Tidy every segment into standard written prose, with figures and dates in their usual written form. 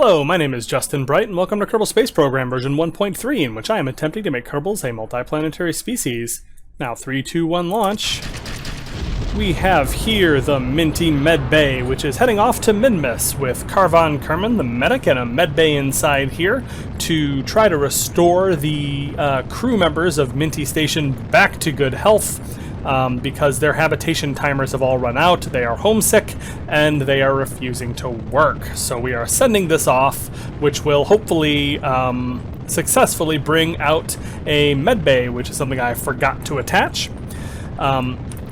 Hello, my name is Justin Bright, and welcome to Kerbal Space Program version 1.3, in which I am attempting to make Kerbals a multiplanetary species. Now, 3, 2, 1, launch. We have here the Minty Medbay, which is heading off to Minmus with Carvon Kerman, the medic, and a medbay inside here to try to restore the crew members of Minty Station back to good health. Because their habitation timers have all run out, they are homesick, and they are refusing to work. So we are sending this off, which will hopefully successfully bring out a medbay, which is something I forgot to attach.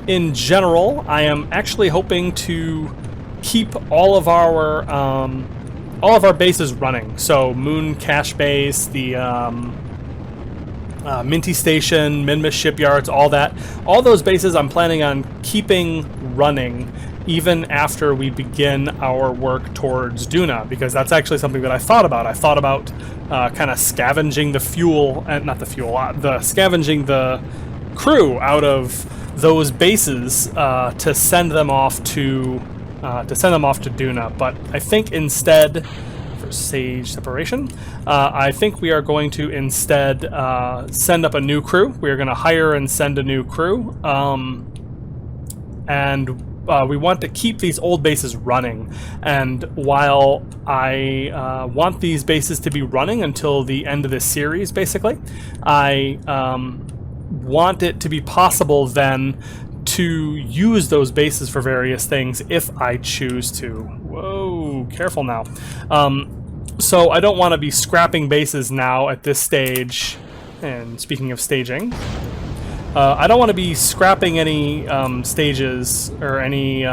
In general, I am actually hoping to keep all of our bases running. So Moon Cache Base, the Minty Station, Minmus Shipyards, all that. All those bases I'm planning on keeping running even after we begin our work towards Duna, because that's actually something that I thought about. I thought about kind of scavenging the fuel, scavenging the crew out of those bases to send them off to Duna. But I think instead, Sage separation, I think we are going to instead send up a new crew. We are going to hire and send a new crew, and we want to keep these old bases running. And while I want these bases to be running until the end of this series, basically, I want it to be possible then to use those bases for various things if I choose to. Whoa, careful now. So I don't want to be scrapping bases now at this stage. And speaking of staging, I don't want to be scrapping any stages or any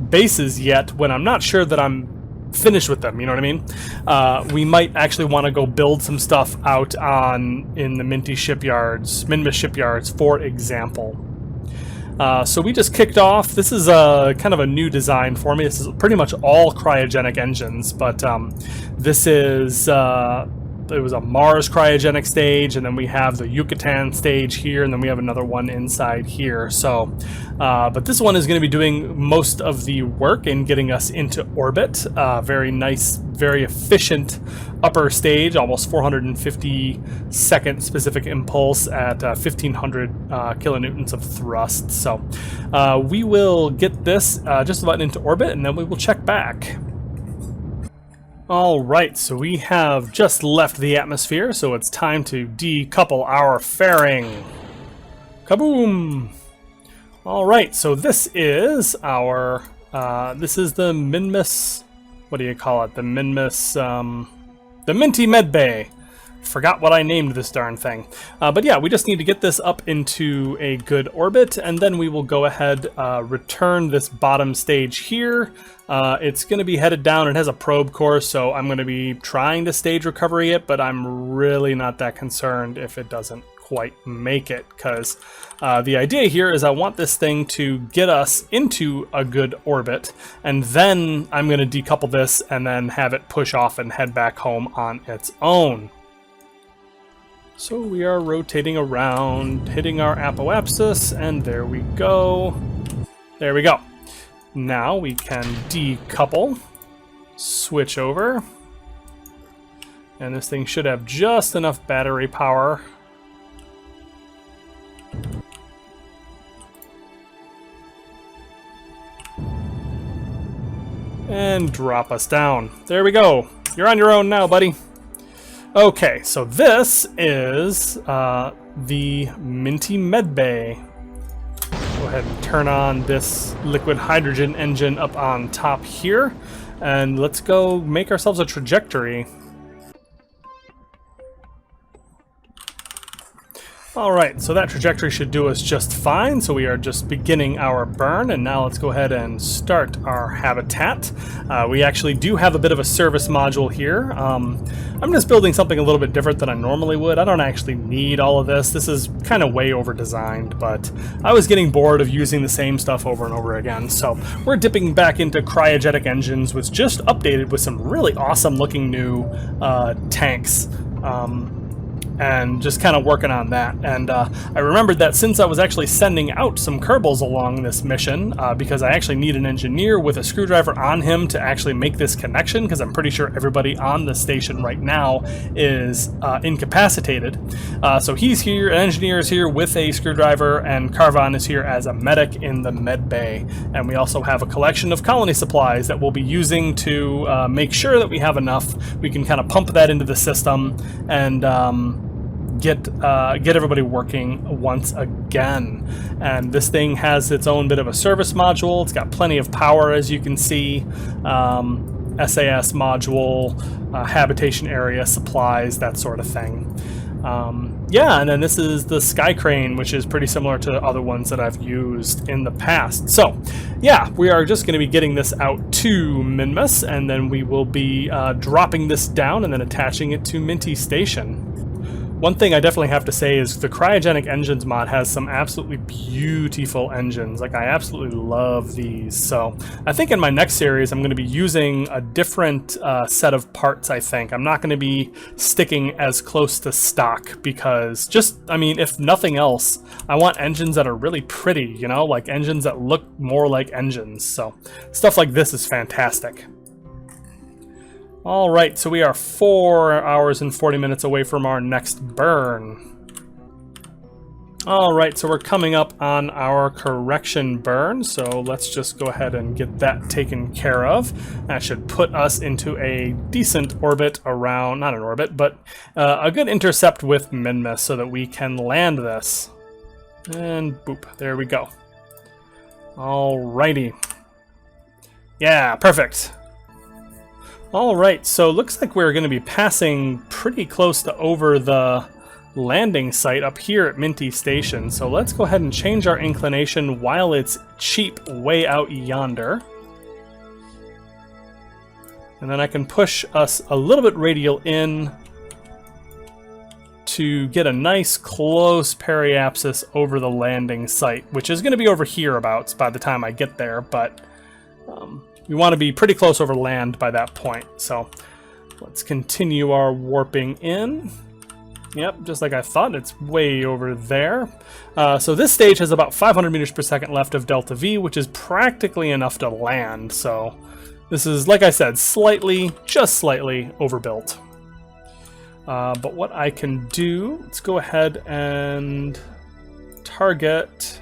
bases yet when I'm not sure that I'm finished with them, you know what I mean? We might actually want to go build some stuff out in the Minmus shipyards, for example. So we just kicked off. This is kind of a new design for me. This is pretty much all cryogenic engines, but this is it was a Mars cryogenic stage, and then we have the Yucatan stage here, and then we have another one inside here. So, but this one is going to be doing most of the work in getting us into orbit. Very nice, very efficient upper stage, almost 450 second specific impulse at 1500 kilonewtons of thrust. So we will get this just about into orbit, and then we will check back. Alright, so we have just left the atmosphere, so it's time to decouple our fairing. Kaboom! Alright, so this is our, this is the Minmus, what do you call it? The Minmus, the Minty Medbay. Forgot what I named this darn thing. But yeah, we just need to get this up into a good orbit, and then we will go ahead, return this bottom stage here. It's going to be headed down. It has a probe core, so I'm going to be trying to stage recovery it, but I'm really not that concerned if it doesn't quite make it, because the idea here is I want this thing to get us into a good orbit, and then I'm going to decouple this and then have it push off and head back home on its own. So we are rotating around, hitting our apoapsis, and there we go. There we go. Now we can decouple, switch over, and this thing should have just enough battery power. And drop us down. There we go. You're on your own now, buddy. Okay, so this is the Minty Medbay. Go ahead and turn on this liquid hydrogen engine up on top here, and let's go make ourselves a trajectory. Alright, so that trajectory should do us just fine, so we are just beginning our burn, and now let's go ahead and start our habitat. We actually do have a bit of a service module here. I'm just building something a little bit different than I normally would. I don't actually need all of this. This is kind of way over-designed, but I was getting bored of using the same stuff over and over again, so we're dipping back into cryogenic engines, which just updated with some really awesome-looking new tanks. and just kind of working on that. And I remembered that since I was actually sending out some Kerbals along this mission, because I actually need an engineer with a screwdriver on him to actually make this connection, because I'm pretty sure everybody on the station right now is incapacitated. So he's here, an engineer is here with a screwdriver, and Karvan is here as a medic in the med bay. And we also have a collection of colony supplies that we'll be using to make sure that we have enough. We can kind of pump that into the system and get everybody working once again. And this thing has its own bit of a service module. It's got plenty of power, as you can see. SAS module, habitation area, supplies, that sort of thing. Yeah, and then this is the Sky Crane, which is pretty similar to other ones that I've used in the past. So, yeah, we are just going to be getting this out to Minmus, and then we will be dropping this down and then attaching it to Minty Station. One thing I definitely have to say is the Cryogenic Engines mod has some absolutely beautiful engines. Like, I absolutely love these. So I think in my next series I'm going to be using a different set of parts, I think. I'm not going to be sticking as close to stock because I mean, if nothing else, I want engines that are really pretty, you know, like engines that look more like engines. So stuff like this is fantastic. Alright, so we are 4 hours and 40 minutes away from our next burn. Alright, so we're coming up on our correction burn, so let's just go ahead and get that taken care of. That should put us into a decent orbit around, not an orbit, but a good intercept with Minmus so that we can land this. And boop, there we go. Alrighty. Yeah, perfect. Alright, so looks like we're going to be passing pretty close to over the landing site up here at Minty Station. So let's go ahead and change our inclination while it's cheap way out yonder. And then I can push us a little bit radial in to get a nice close periapsis over the landing site, which is going to be over hereabouts by the time I get there, but we want to be pretty close over land by that point. So let's continue our warping in. Yep, just like I thought, it's way over there. So this stage has about 500 meters per second left of delta V, which is practically enough to land. So this is, like I said, just slightly overbuilt. But what I can do, let's go ahead and target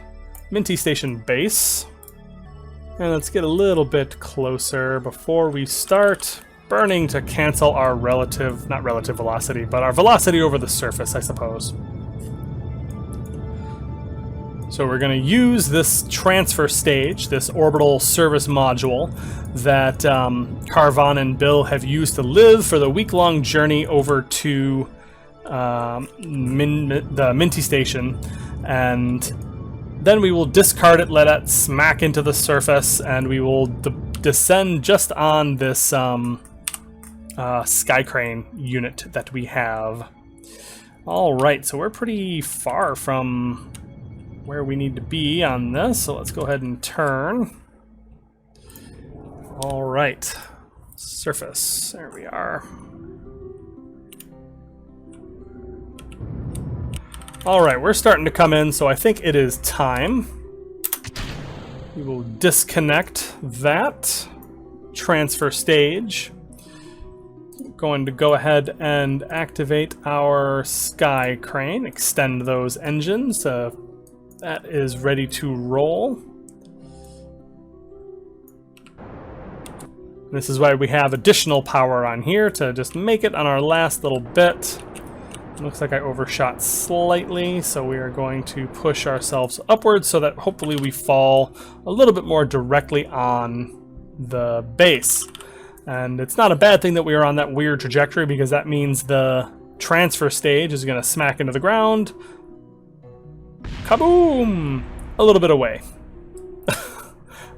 Minty Station base. And let's get a little bit closer before we start burning to cancel our not relative velocity, but our velocity over the surface, I suppose. So we're going to use this transfer stage, this orbital service module that Karvan and Bill have used to live for the week-long journey over to the Minty Station, and then we will discard it, let it smack into the surface, and we will descend just on this Sky Crane unit that we have. Alright, so we're pretty far from where we need to be on this, so let's go ahead and turn. Alright, surface, there we are. Alright, we're starting to come in, so I think it is time. We will disconnect that transfer stage. Going to go ahead and activate our Sky Crane, extend those engines. That is ready to roll. This is why we have additional power on here to just make it on our last little bit. Looks like I overshot slightly, so we are going to push ourselves upwards so that hopefully we fall a little bit more directly on the base. And it's not a bad thing that we are on that weird trajectory, because that means the transfer stage is going to smack into the ground. Kaboom! A little bit away.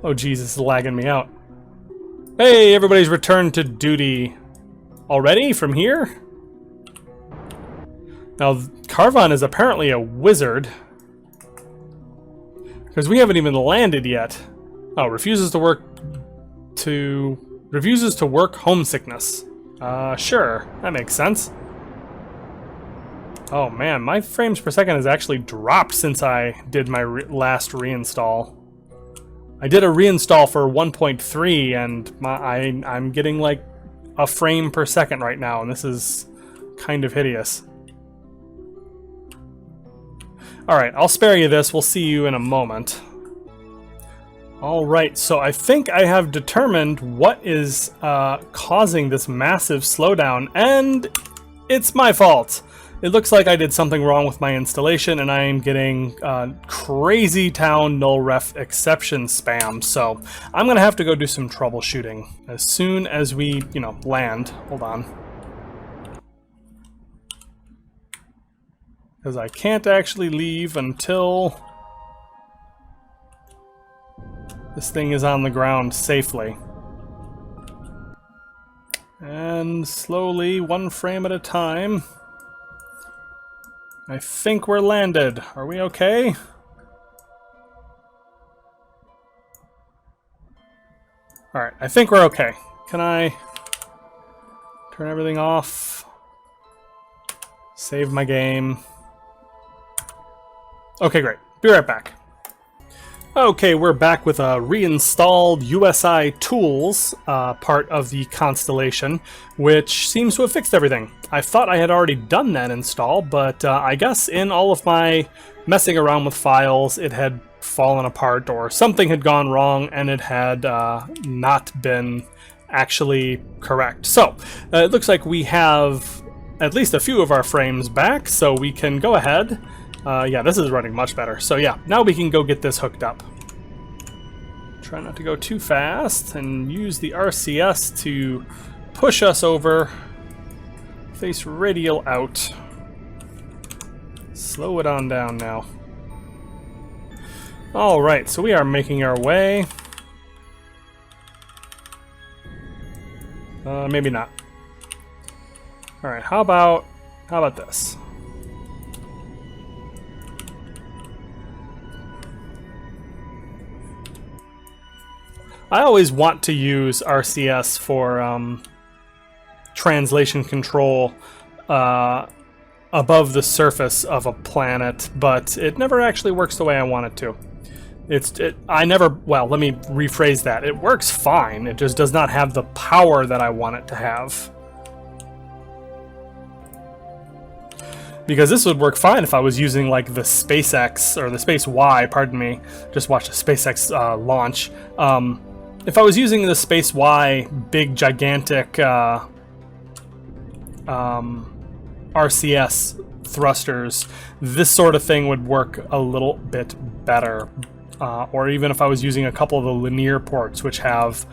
Oh geez, this is lagging me out. Hey, everybody's returned to duty. Already? From here? Now, Karvan is apparently a wizard, because we haven't even landed yet. Oh, refuses to work homesickness. Sure, that makes sense. Oh man, my frames per second has actually dropped since I did my last reinstall. I did a reinstall for 1.3 and I'm getting like a frame per second right now, and this is kind of hideous. Alright, I'll spare you this. We'll see you in a moment. Alright, so I think I have determined what is causing this massive slowdown, and it's my fault. It looks like I did something wrong with my installation, and I am getting crazy town null ref exception spam. So I'm going to have to go do some troubleshooting as soon as we, land. Hold on. Because I can't actually leave until this thing is on the ground safely. And slowly, one frame at a time. I think we're landed. Are we okay? Alright, I think we're okay. Can I turn everything off? Save my game. Okay, great. Be right back. Okay, we're back with a reinstalled USI tools part of the Constellation, which seems to have fixed everything. I thought I had already done that install, but I guess in all of my messing around with files, it had fallen apart or something had gone wrong and it had not been actually correct. So it looks like we have at least a few of our frames back, so we can go ahead. Yeah, this is running much better. So yeah, now we can go get this hooked up. Try not to go too fast and use the RCS to push us over. Face radial out. Slow it on down now. Alright, so we are making our way. Maybe not. Alright, how about this? I always want to use RCS for translation control above the surface of a planet, but it never actually works the way I want it to. Well, let me rephrase that. It works fine, it just does not have the power that I want it to have. Because this would work fine if I was using like the SpaceX, or the Space Y, pardon me. Just watch the SpaceX launch. If I was using the Space Y big gigantic RCS thrusters, this sort of thing would work a little bit better. Or even if I was using a couple of the linear ports, which have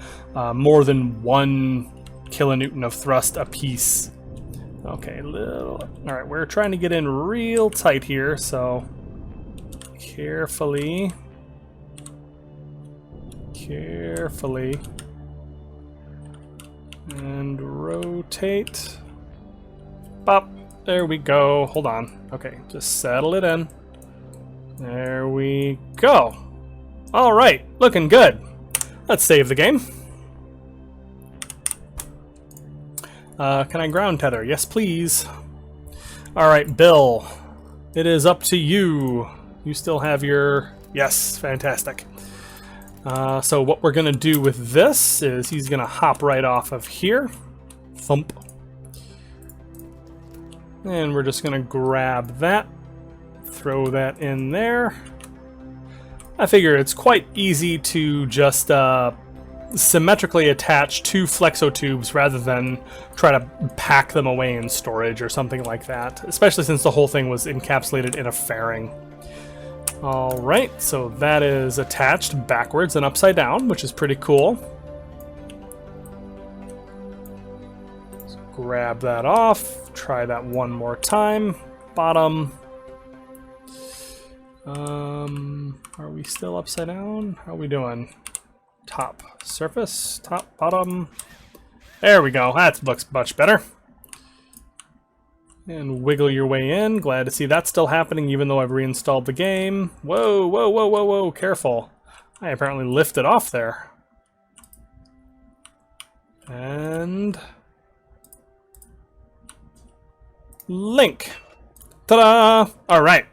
more than 1 kilonewton of thrust apiece. Okay, alright, we're trying to get in real tight here, so carefully. And rotate. Bop. There we go. Hold on. Okay, just settle it in. There we go. Alright, looking good. Let's save the game. Can I ground tether? Yes, please. Alright, Bill. It is up to you. You still have your... Yes, fantastic. So what we're going to do with this is he's going to hop right off of here. Thump. And we're just going to grab that. Throw that in there. I figure it's quite easy to just symmetrically attach 2 flexo tubes rather than try to pack them away in storage or something like that, especially since the whole thing was encapsulated in a fairing. Alright, so that is attached backwards and upside down, which is pretty cool. So grab that off, try that one more time. Bottom. Are we still upside down? How are we doing? Top, surface, top, bottom. There we go, that looks much better. And wiggle your way in. Glad to see that's still happening even though I've reinstalled the game. Whoa, whoa, whoa, whoa, whoa, careful. I apparently lifted off there. And... link. Ta-da! Alright.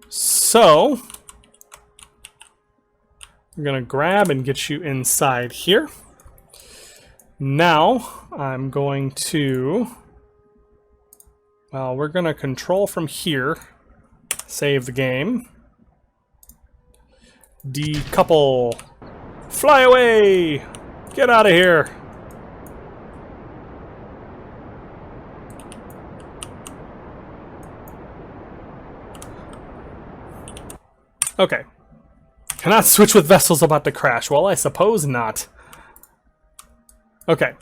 So, I'm going to grab and get you inside here. Now, I'm going to... Well, we're going to control from here. Save the game. Decouple. Fly away! Get out of here! Okay. Cannot switch with vessels about to crash. Well, I suppose not. Okay.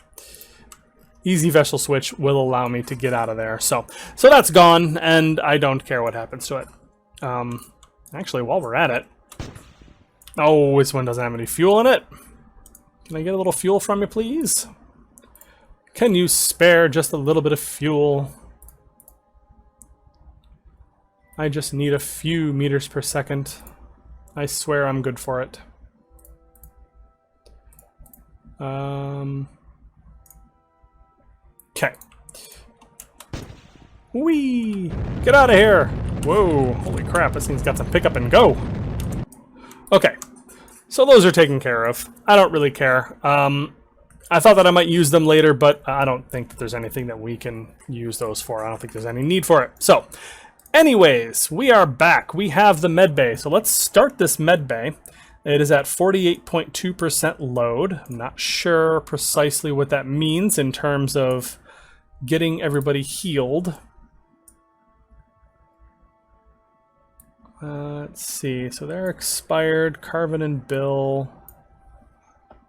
Easy vessel switch will allow me to get out of there. So that's gone, and I don't care what happens to it. Actually, while we're at it... Oh, this one doesn't have any fuel in it. Can I get a little fuel from you, please? Can you spare just a little bit of fuel? I just need a few meters per second. I swear I'm good for it. Okay. Whee! Get out of here! Whoa, holy crap, this thing's got some pick up and go. Okay, so those are taken care of. I don't really care. I thought that I might use them later, but I don't think that there's anything that we can use those for. I don't think there's any need for it. So, anyways, we are back. We have the med bay. So let's start this med bay. It is at 48.2% load. I'm not sure precisely what that means in terms of getting everybody healed. Let's see. So they're expired. Carvin and Bill.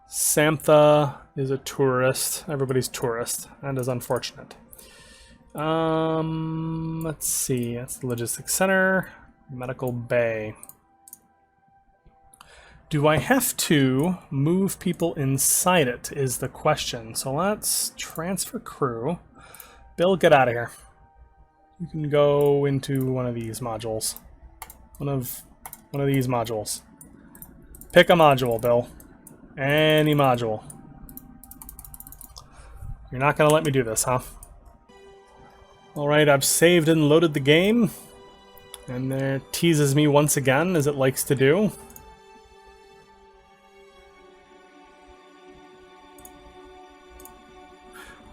Samtha is a tourist. Everybody's tourist. That is unfortunate. Let's see. That's the logistics center. Medical bay. Do I have to move people inside it is the question. So let's transfer crew. Bill, get out of here. You can go into one of these modules. One of these modules. Pick a module, Bill. Any module. You're not going to let me do this, huh? Alright, I've saved and loaded the game. And there teases me once again, as it likes to do.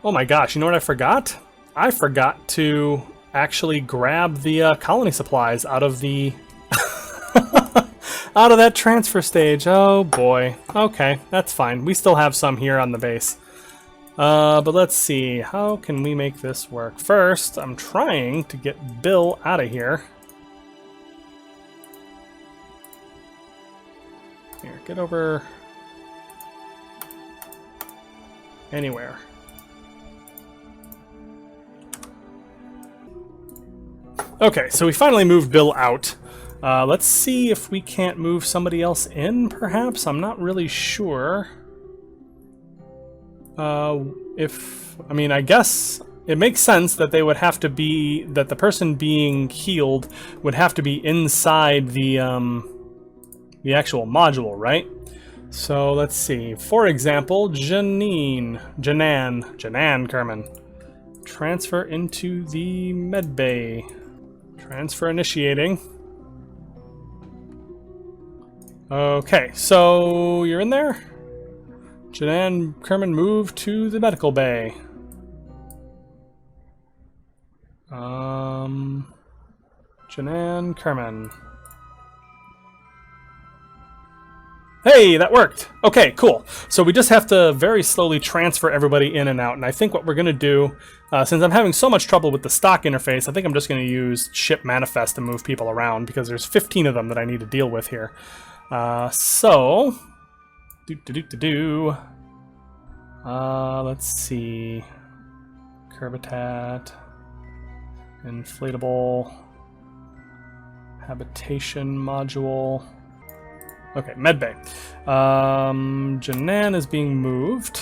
Oh my gosh, you know what I forgot? I forgot to actually grab the colony supplies out of the... out of that transfer stage. Oh boy. Okay, that's fine. We still have some here on the base. But let's see. How can we make this work? First, I'm trying to get Bill out of here. Here, get over... anywhere. Okay, so we finally moved Bill out. Let's see if we can't move somebody else in, perhaps? I'm not really sure. I mean, I guess it makes sense that they would have to be, that the person being healed would have to be inside the actual module, right? So let's see. For example, Janan Kerman. Transfer into the med bay. Transfer initiating. Okay, so you're in there? Janan Kerman, move to the medical bay. Janan Kerman. Hey, that worked! Okay, cool. So we just have to very slowly transfer everybody in and out, and I think what we're going to do, since I'm having so much trouble with the stock interface, I think I'm just going to use ship manifest to move people around, because there's 15 of them that I need to deal with here. Let's see. Curbitat. Inflatable. Habitation module. Okay, medbay. Janan is being moved.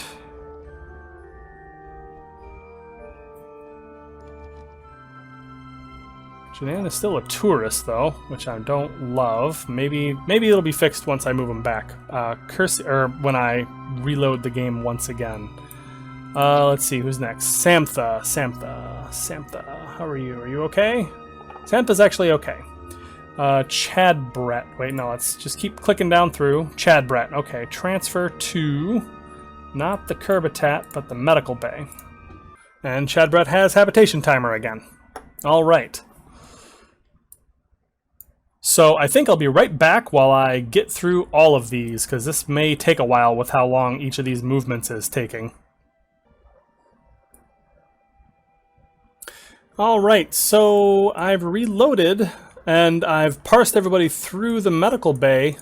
Janan is still a tourist, though, which I don't love. Maybe it'll be fixed once I move him back. When I reload the game once again. Let's see, who's next? Samtha. How are you? Are you okay? Samtha's actually okay. Chad Brett. Wait, no, let's just keep clicking down through. Chad Brett. Okay, transfer to not the Kerbitat, but the medical bay. And Chad Brett has habitation timer again. All right. So I think I'll be right back while I get through all of these, because this may take a while with how long each of these movements is taking. Alright, so I've reloaded and I've parsed everybody through the medical bay,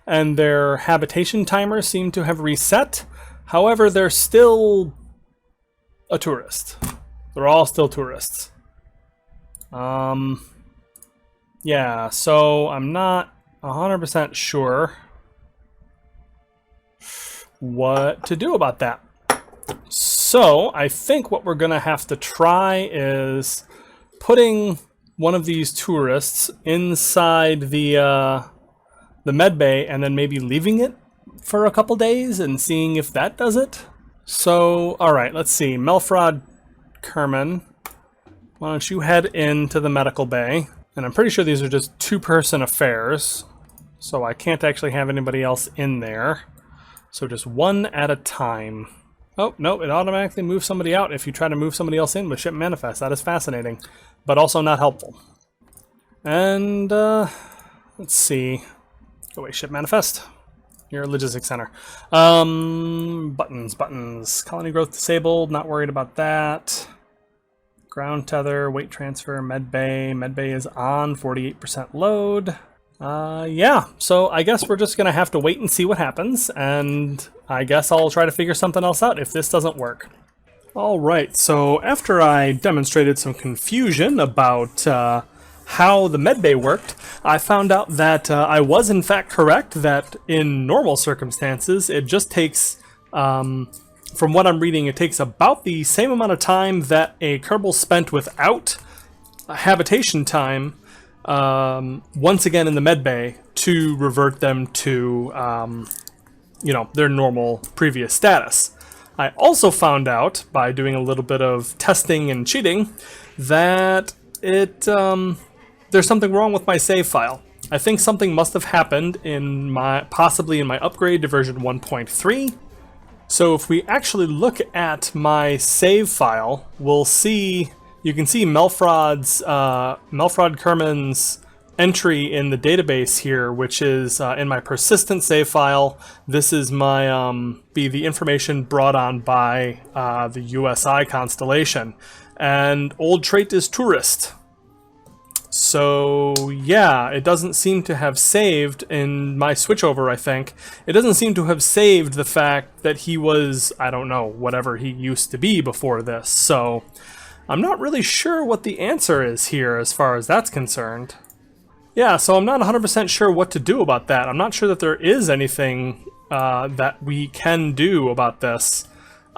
and their habitation timers seem to have reset. However, they're still a tourist. They're all still tourists. Yeah, so I'm not 100% sure what to do about that. So I think what we're gonna have to try is putting one of these tourists inside the med bay and then maybe leaving it for a couple days and seeing if that does it. So, all right, let's see. Melfrod Kerman, why don't you head into the medical bay? And I'm pretty sure these are just two-person affairs, so I can't actually have anybody else in there. So just one at a time. Oh, no, it automatically moves somebody out if you try to move somebody else in with Ship Manifest. That is fascinating, but also not helpful. And, let's see. Go away, Ship Manifest. You're a logistics center. Buttons. Colony growth disabled, not worried about that. Ground tether, weight transfer, med bay. Med bay is on, 48% load. Yeah, so I guess we're just gonna have to wait and see what happens, and I guess I'll try to figure something else out if this doesn't work. Alright, so after I demonstrated some confusion about how the medbay worked, I found out that I was in fact correct, that in normal circumstances it just takes, from what I'm reading, it takes about the same amount of time that a kerbal spent without habitation time once again in the medbay to revert them to you know, their normal previous status. I also found out by doing a little bit of testing and cheating that there's something wrong with my save file. I think something must have happened in possibly in my upgrade to version 1.3. So if we actually look at my save file, we'll see, you can see Melfrod Kerman's entry in the database here, which is in my persistent save file. This is my the information brought on by the USI constellation, and old trait is tourist. So yeah, it doesn't seem to have saved in my switchover, I think. It doesn't seem to have saved the fact that he was, I don't know, whatever he used to be before this. So I'm not really sure what the answer is here as far as that's concerned. Yeah, so I'm not 100% sure what to do about that. I'm not sure that there is anything that we can do about this.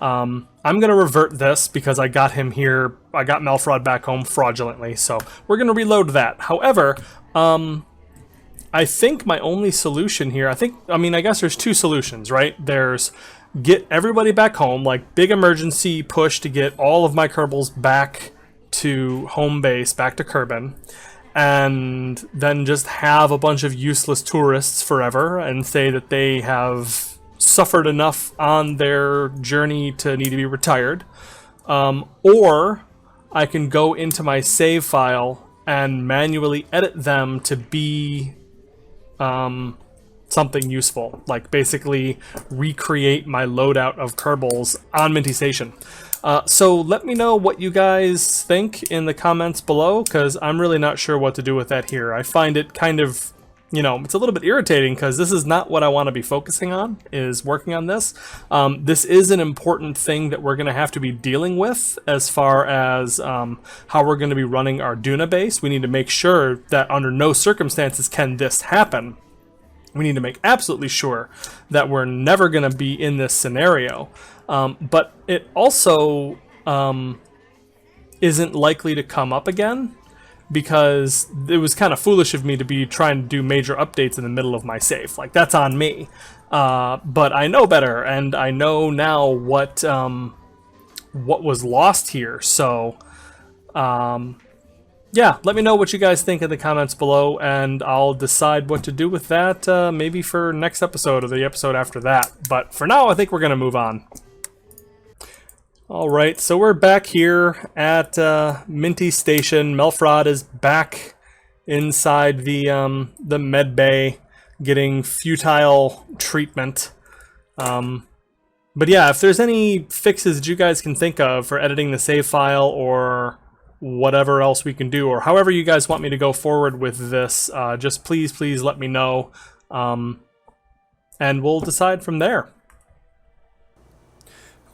I'm going to revert this because I got him here, I got Melfrod back home fraudulently, so we're going to reload that. However, I think my only solution here, I guess there's two solutions, right? There's get everybody back home, like big emergency push to get all of my kerbals back to home base, back to Kerbin, and then just have a bunch of useless tourists forever and say that they have suffered enough on their journey to need to be retired. Or I can go into my save file and manually edit them to be something useful, like basically recreate my loadout of kerbals on Minty Station. So let me know what you guys think in the comments below, because I'm really not sure what to do with that here. I find it kind of, you know, it's a little bit irritating because this is not what I want to be focusing on, is working on this. This is an important thing that we're going to have to be dealing with as far as how we're going to be running our Duna base. We need to make sure that under no circumstances can this happen. We need to make absolutely sure that we're never going to be in this scenario. But it also isn't likely to come up again, because it was kind of foolish of me to be trying to do major updates in the middle of my save. Like, that's on me. But I know better, and I know now what what was lost here. So, yeah, let me know what you guys think in the comments below, and I'll decide what to do with that maybe for next episode or the episode after that. But for now, I think we're going to move on. All right, so we're back here at Minty Station. Melfrod is back inside the med bay, getting futile treatment. But yeah, if there's any fixes that you guys can think of for editing the save file or whatever else we can do, or however you guys want me to go forward with this, just please let me know, and we'll decide from there.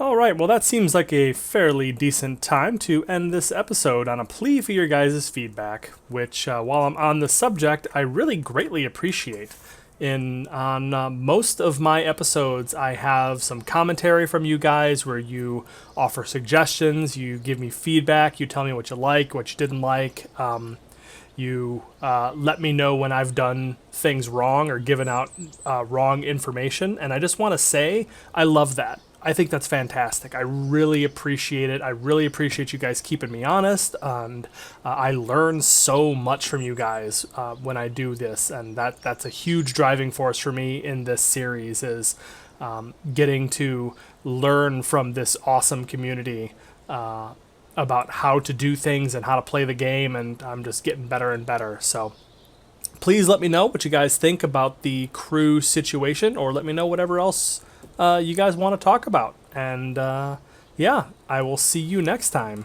Alright, well that seems like a fairly decent time to end this episode on a plea for your guys' feedback, which, while I'm on the subject, I really greatly appreciate. On most of my episodes, I have some commentary from you guys where you offer suggestions, you give me feedback, you tell me what you like, what you didn't like, you let me know when I've done things wrong or given out wrong information, and I just want to say I love that. I think that's fantastic. I really appreciate it. I really appreciate you guys keeping me honest, and I learn so much from you guys when I do this, and that's a huge driving force for me in this series, is getting to learn from this awesome community about how to do things and how to play the game, and I'm just getting better and better. So please let me know what you guys think about the crew situation, or let me know whatever else you guys want to talk about. And yeah, I will see you next time.